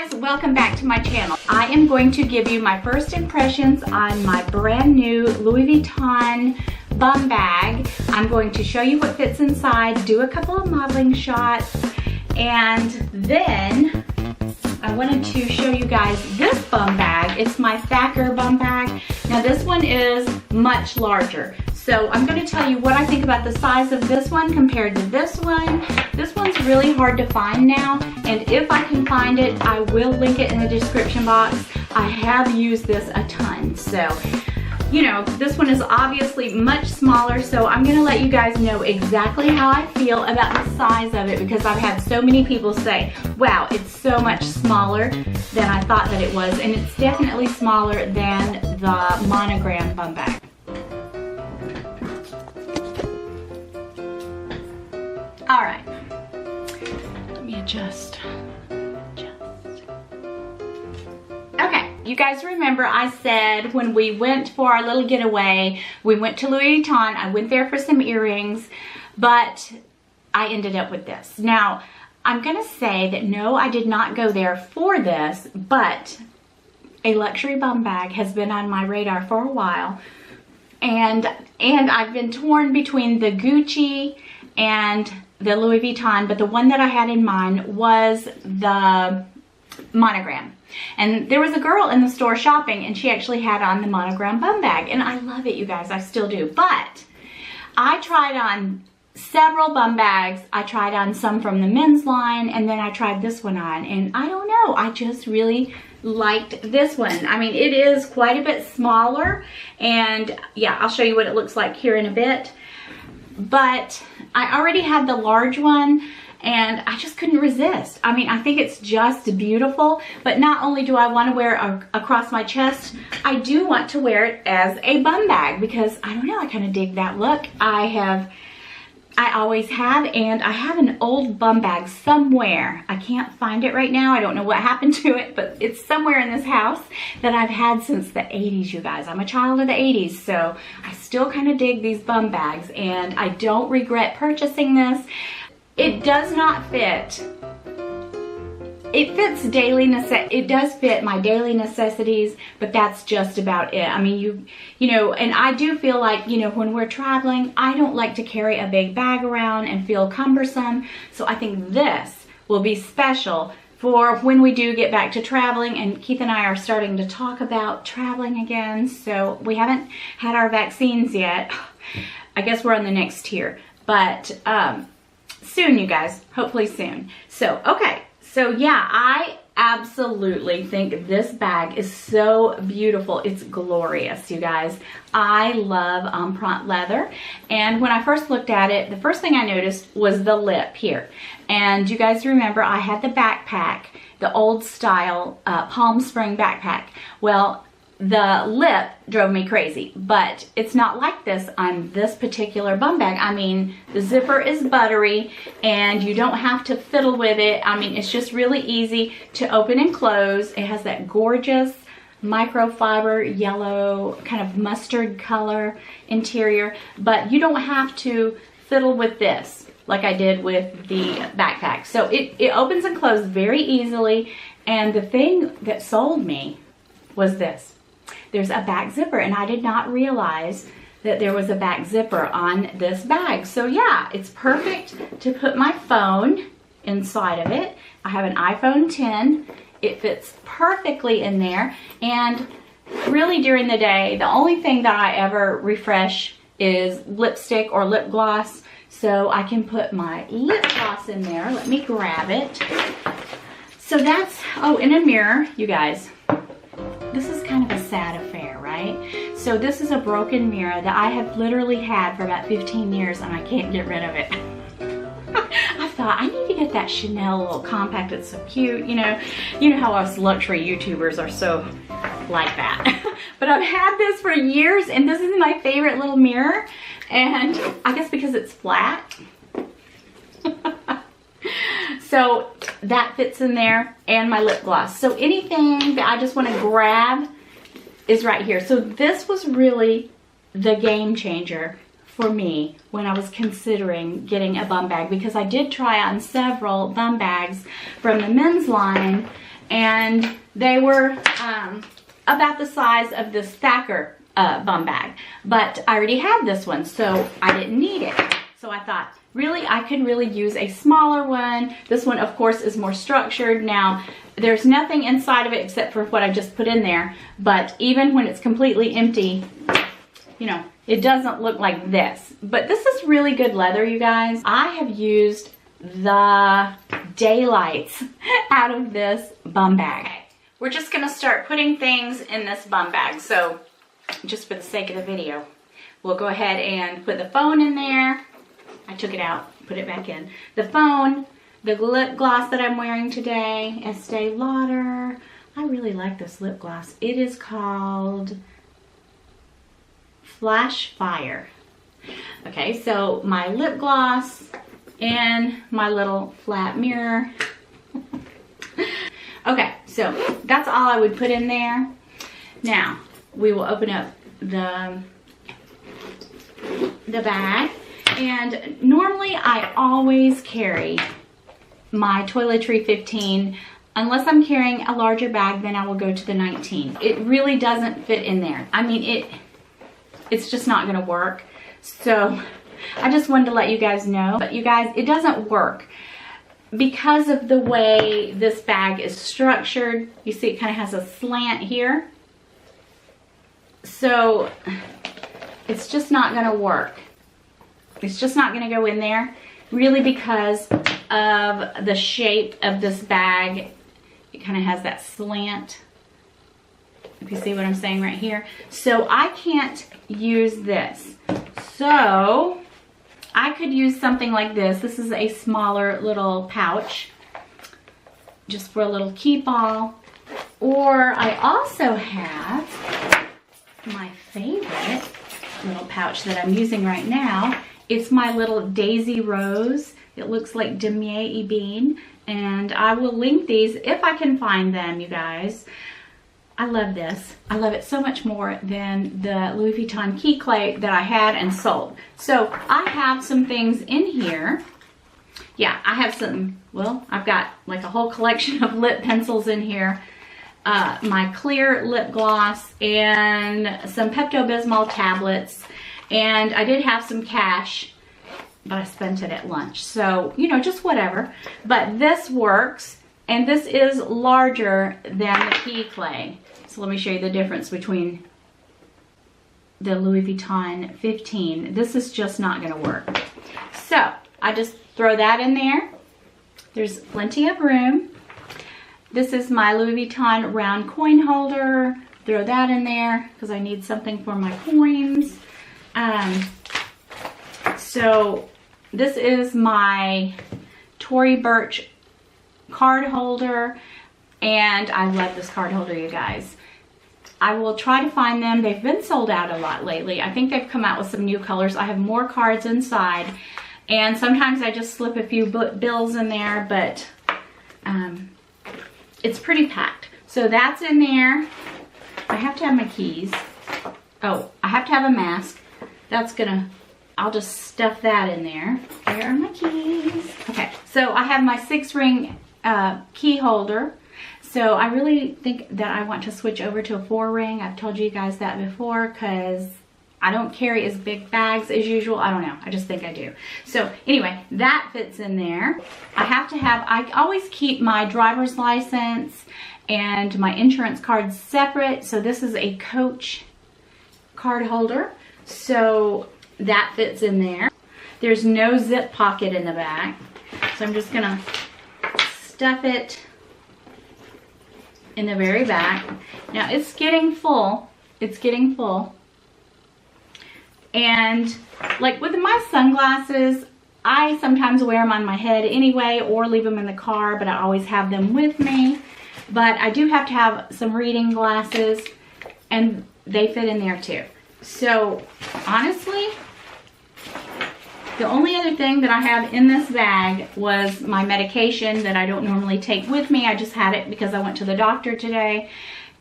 guys, welcome back to my channel. I am going to give you my first impressions on my brand new Louis Vuitton bum bag. I'm going to show you what fits inside, do a couple of modeling shots, and then I wanted to show you guys this bum bag. It's my Thacker bum bag. Now this one is much larger. So I'm going to tell you what I think about the size of this one compared to this one. This one's really hard to find now, and if I can find it, I will link it in the description box. I have used this a ton, so you know, this one is obviously much smaller, so I'm going to let you guys know exactly how I feel about the size of it, because I've had so many people say, wow, it's so much smaller than I thought that it was, and it's definitely smaller than the monogram bum bag. All right, let me adjust. Okay, you guys remember I said when we went for our little getaway, we went to Louis Vuitton. I went there for some earrings, but I ended up with this. Now, I'm gonna say that no, I did not go there for this, but a luxury bum bag has been on my radar for a while, and I've been torn between the Gucci and the Louis Vuitton, but the one that I had in mind was the monogram. And there was a girl in the store shopping, and she actually had on the monogram bum bag, and I love it, you guys, I still do. But I tried on several bum bags. I tried on some from the men's line, and then I tried this one on, and I don't know, I just really liked this one. I mean, it is quite a bit smaller, and yeah, I'll show you what it looks like here in a bit. But I already had the large one, and I just couldn't resist. I mean, I think it's just beautiful, but not only do I want to wear it across my chest, I do want to wear it as a bum bag, because I don't know, I kind of dig that look. I always have, and I have an old bum bag somewhere. I can't find it right now. I don't know what happened to it, but it's somewhere in this house that I've had since the 80s, you guys. I'm a child of the 80s, so I still kind of dig these bum bags, and I don't regret purchasing this. It does not fit. It fits it does fit my daily necessities, but that's just about it. I mean, you know, and I do feel like, you know, when we're traveling, I don't like to carry a big bag around and feel cumbersome. So I think this will be special for when we do get back to traveling, and Keith and I are starting to talk about traveling again. So we haven't had our vaccines yet. I guess we're on the next tier, but soon, you guys, hopefully soon. So, okay. So yeah, I absolutely think this bag is so beautiful. It's glorious, you guys. I love print leather. And when I first looked at it, the first thing I noticed was the lip here. And you guys remember I had the backpack, the old style Palm Spring backpack. Well, the lip drove me crazy, but it's not like this on this particular bum bag. I mean, the zipper is buttery, and you don't have to fiddle with it. I mean, it's just really easy to open and close. It has that gorgeous microfiber yellow, kind of mustard color interior, but you don't have to fiddle with this like I did with the backpack. So it opens and closes very easily, and the thing that sold me was this. There's a back zipper, and I did not realize that there was a back zipper on this bag. So yeah, it's perfect to put my phone inside of it. I have an iPhone 10. It fits perfectly in there, and really during the day, the only thing that I ever refresh is lipstick or lip gloss. So I can put my lip gloss in there. Let me grab it. So that's, oh, in a mirror, you guys. This is kind of a sad affair, right? So this is a broken mirror that I have literally had for about 15 years, and I can't get rid of it. I thought, I need to get that Chanel little compact. It's so cute, you know how us luxury YouTubers are so like that. But I've had this for years, and this is my favorite little mirror, and I guess because it's flat. So that fits in there, and my lip gloss. So anything that I just want to grab is right here. So this was really the game changer for me when I was considering getting a bum bag, because I did try on several bum bags from the men's line, and they were about the size of this Thacker bum bag, but I already had this one, so I didn't need it. So I thought, really, I could really use a smaller one. This one, of course, is more structured. Now, there's nothing inside of it except for what I just put in there, but even when it's completely empty, you know, it doesn't look like this. But this is really good leather, you guys. I have used the daylights out of this bum bag. We're just gonna start putting things in this bum bag. So just for the sake of the video, we'll go ahead and put the phone in there. I took it out, put it back in. The phone, the lip gloss that I'm wearing today, Estee Lauder. I really like this lip gloss. It is called Flash Fire. Okay, so my lip gloss and my little flat mirror. Okay, so that's all I would put in there. Now, we will open up the bag. And normally I always carry my Toiletry 15. Unless I'm carrying a larger bag, then I will go to the 19. It really doesn't fit in there. I mean, it's just not gonna work. So I just wanted to let you guys know. But you guys, it doesn't work because of the way this bag is structured. You see it kind of has a slant here. So it's just not gonna work. It's just not gonna go in there, really, because of the shape of this bag. It kind of has that slant, if you see what I'm saying right here. So I can't use this. So I could use something like this. This is a smaller little pouch, just for a little keep all. Or I also have my favorite little pouch that I'm using right now. It's my little Daisy Rose. It looks like Damier Ebene, and I will link these if I can find them, you guys. I love this. I love it so much more than the Louis Vuitton key clay that I had and sold. So I have some things in here. Yeah, I have some, well, I've got like a whole collection of lip pencils in here. My clear lip gloss and some Pepto-Bismol tablets. And I did have some cash, but I spent it at lunch. So, you know, just whatever. But this works, and this is larger than the key clay. So let me show you the difference between the Louis Vuitton 15. This is just not gonna work. So I just throw that in there. There's plenty of room. This is my Louis Vuitton round coin holder. Throw that in there because I need something for my coins. So this is my TORY BURCH card holder, and I love this card holder, you guys. I will try to find them. They've been sold out a lot lately. I think they've come out with some new colors. I have more cards inside, and sometimes I just slip a few bills in there, but it's pretty packed. So that's in there. I have to have my keys. Oh, I have to have a mask. That's gonna, I'll just stuff that in there. Where are my keys? Okay, so I have my 6-ring key holder. So I really think that I want to switch over to a 4-ring. I've told you guys that before because I don't carry as big bags as usual. I don't know, I just think I do. So anyway, that fits in there. I have to have, I always keep my driver's license and my insurance cards separate. So this is a Coach card holder. So that fits in there. There's no zip pocket in the back. So I'm just gonna stuff it in the very back. Now it's getting full. It's getting full. And like with my sunglasses, I sometimes wear them on my head anyway or leave them in the car, but I always have them with me. But I do have to have some reading glasses, and they fit in there too. So honestly, the only other thing that I have in this bag was my medication that I don't normally take with me. I just had it because I went to the doctor today,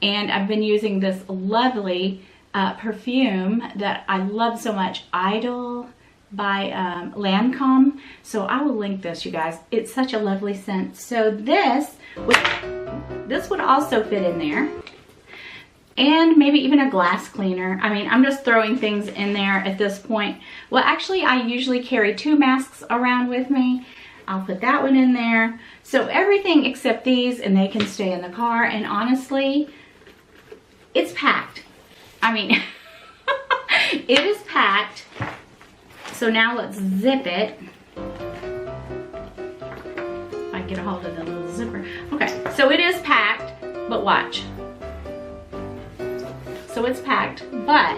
and I've been using this lovely perfume that I love so much, Idol by Lancome. So I will link this, you guys. It's such a lovely scent. So this was this would also fit in there. And maybe even a glass cleaner. I mean, I'm just throwing things in there at this point. Well, actually, I usually carry 2 masks around with me. I'll put that one in there. So everything except these, and they can stay in the car. And honestly, it's packed. I mean, it is packed. So now let's zip it. If I get a hold of the little zipper. Okay, so it is packed, but watch. So it's packed, but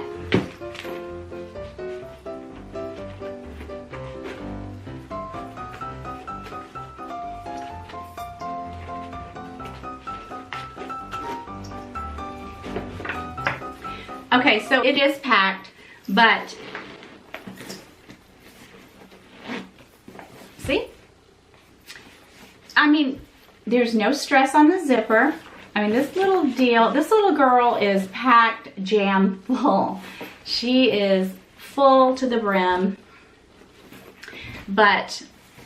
okay, so it is packed, but see? I mean, there's no stress on the zipper. I mean, this little deal, this little girl is packed jam full. She is full to the brim. But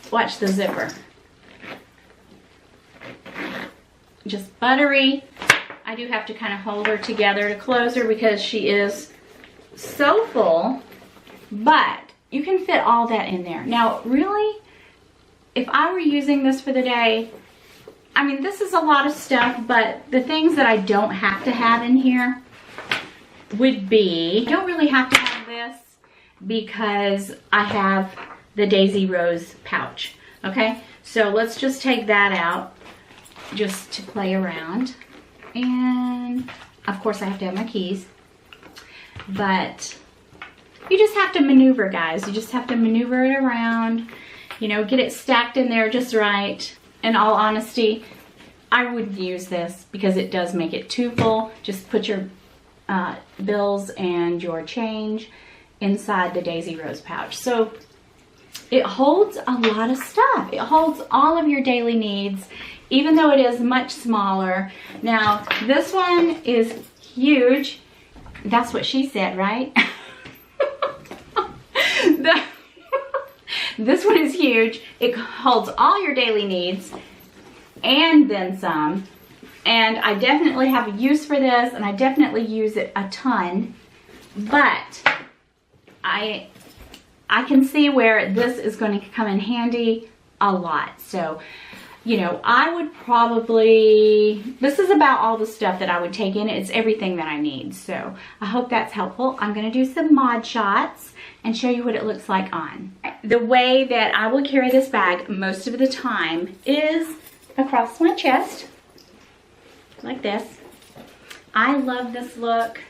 watch the zipper. Just buttery. I do have to kind of hold her together to close her because she is so full. But you can fit all that in there. Now, really, if I were using this for the day, I mean, this is a lot of stuff, but the things that I don't have to have in here would be, I don't really have to have this because I have the Daisy Rose pouch, okay? So let's just take that out just to play around. And of course I have to have my keys, but you just have to maneuver, guys. You just have to maneuver it around, you know, get it stacked in there just right. In all honesty, I wouldn't use this because it does make it too full. Just put your bills and your change inside the Daisy Rose pouch. So it holds a lot of stuff. It holds all of your daily needs, even though it is much smaller. Now, this one is huge. That's what she said, right? This one is huge. It holds all your daily needs and then some. And I definitely have a use for this, and I definitely use it a ton. But I can see where this is going to come in handy a lot. So, you know, I would probably, this is about all the stuff that I would take in. It's everything that I need. So I hope that's helpful. I'm going to do some mod shots and show you what it looks like on. The way that I will carry this bag most of the time is across my chest, like this. I love this look.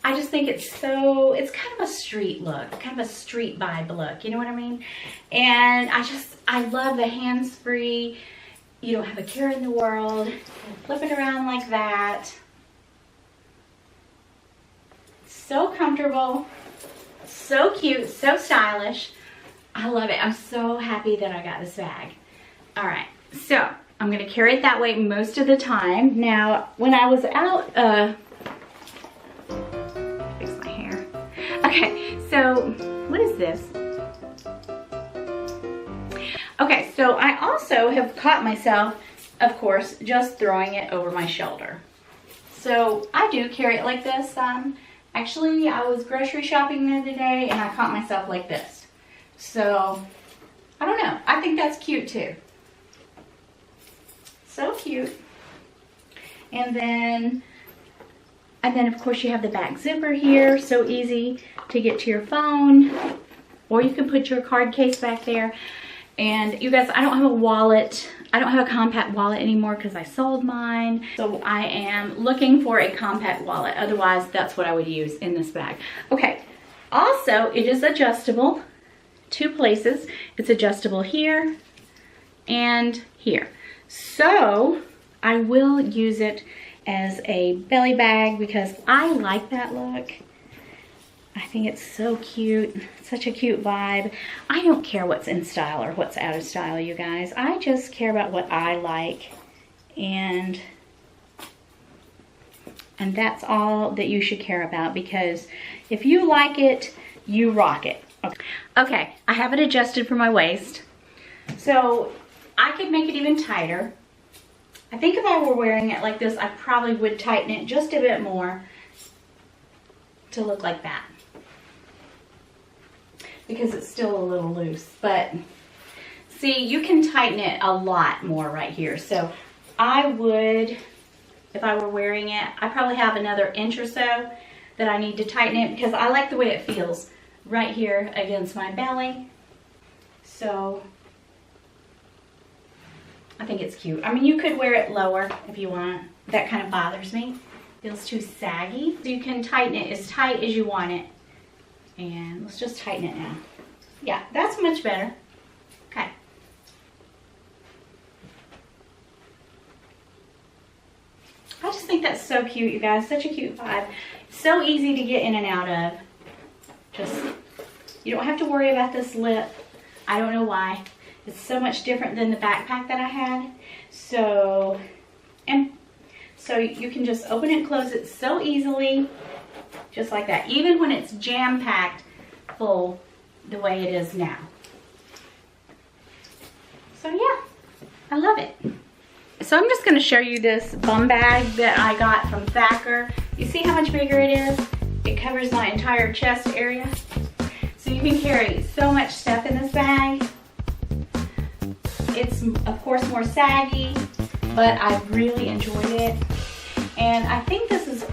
I just think it's so, it's kind of a street look, kind of a street vibe look, you know what I mean? And I love the hands-free, you don't have a care in the world. Flip it around like that. So comfortable. So cute, so stylish. I love it. I'm so happy that I got this bag. All right, so I'm gonna carry it that way most of the time. Now, when I was out, fix my hair. Okay, so what is this? Okay, so I also have caught myself, of course, just throwing it over my shoulder. So I do carry it like this. Actually, I was grocery shopping the other day and I caught myself like this. So, I don't know. I think that's cute too. So cute. And then of course you have the back zipper here. So easy to get to your phone. Or you can put your card case back there. And you guys, I don't have a wallet. I don't have a compact wallet anymore because I sold mine. So I am looking for a compact wallet. Otherwise, that's what I would use in this bag. Okay, also it is adjustable 2 places. It's adjustable here and here. So I will use it as a belly bag because I like that look. I think it's so cute. Such a cute vibe. I don't care what's in style or what's out of style, you guys. I just care about what I like. And that's all that you should care about, because if you like it, you rock it. Okay, I have it adjusted for my waist. So I could make it even tighter. I think if I were wearing it like this, I probably would tighten it just a bit more to look like that, because it's still a little loose. But see, you can tighten it a lot more right here. So I would, if I were wearing it, I probably have another inch or so that I need to tighten it, because I like the way it feels right here against my belly. So I think it's cute. I mean, you could wear it lower if you want. That kind of bothers me. Feels too saggy. So you can tighten it as tight as you want it. And let's just tighten it now. Yeah, that's much better. Okay. I just think that's so cute, you guys. Such a cute vibe. So easy to get in and out of. Just, you don't have to worry about this lip. I don't know why. It's so much different than the backpack that I had. So you can just open and close it so easily, just like that. Even when it's jam-packed full the way it is now. So yeah, I love it. So I'm just going to show you this bum bag that I got from Thacker. You see how much bigger it is? It covers my entire chest area. So you can carry so much stuff in this bag. It's of course more saggy, but I really enjoyed it. And I think this is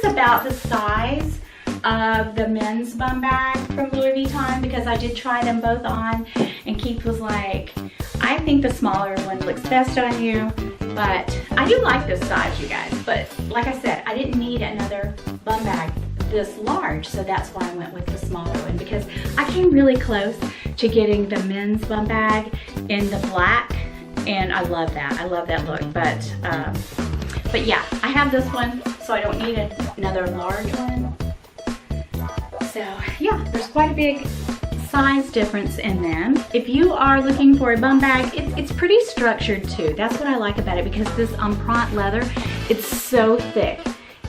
about the size of the men's bum bag from Louis Vuitton, because I did try them both on, and Keith was like, I think the smaller one looks best on you. But I do like this size, you guys. But like I said, I didn't need another bum bag this large, so that's why I went with the smaller one, because I came really close to getting the men's bum bag in the black, and I love that. I love that look. But yeah, I have this one, so I don't need another large one. So yeah, there's quite a big size difference in them. If you are looking for a bum bag, it's pretty structured too. That's what I like about it, because this empreinte leather, it's so thick.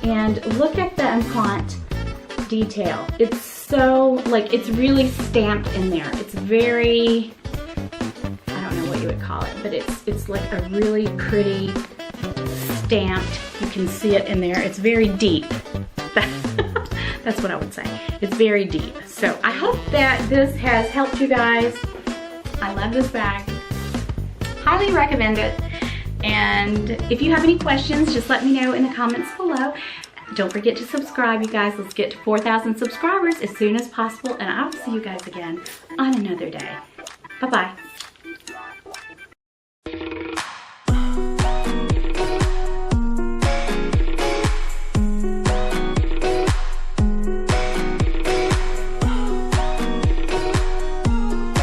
And look at the empreinte detail. It's so, like, it's really stamped in there. It's very, I don't know what you would call it, but it's like a really pretty stamped. You can see it in there. It's very deep. That's what I would say. It's very deep. So I hope that this has helped you guys. I love this bag. Highly recommend it. And if you have any questions, just let me know in the comments below. Don't forget to subscribe, you guys. Let's get to 4,000 subscribers as soon as possible. And I will see you guys again on another day. Bye-bye.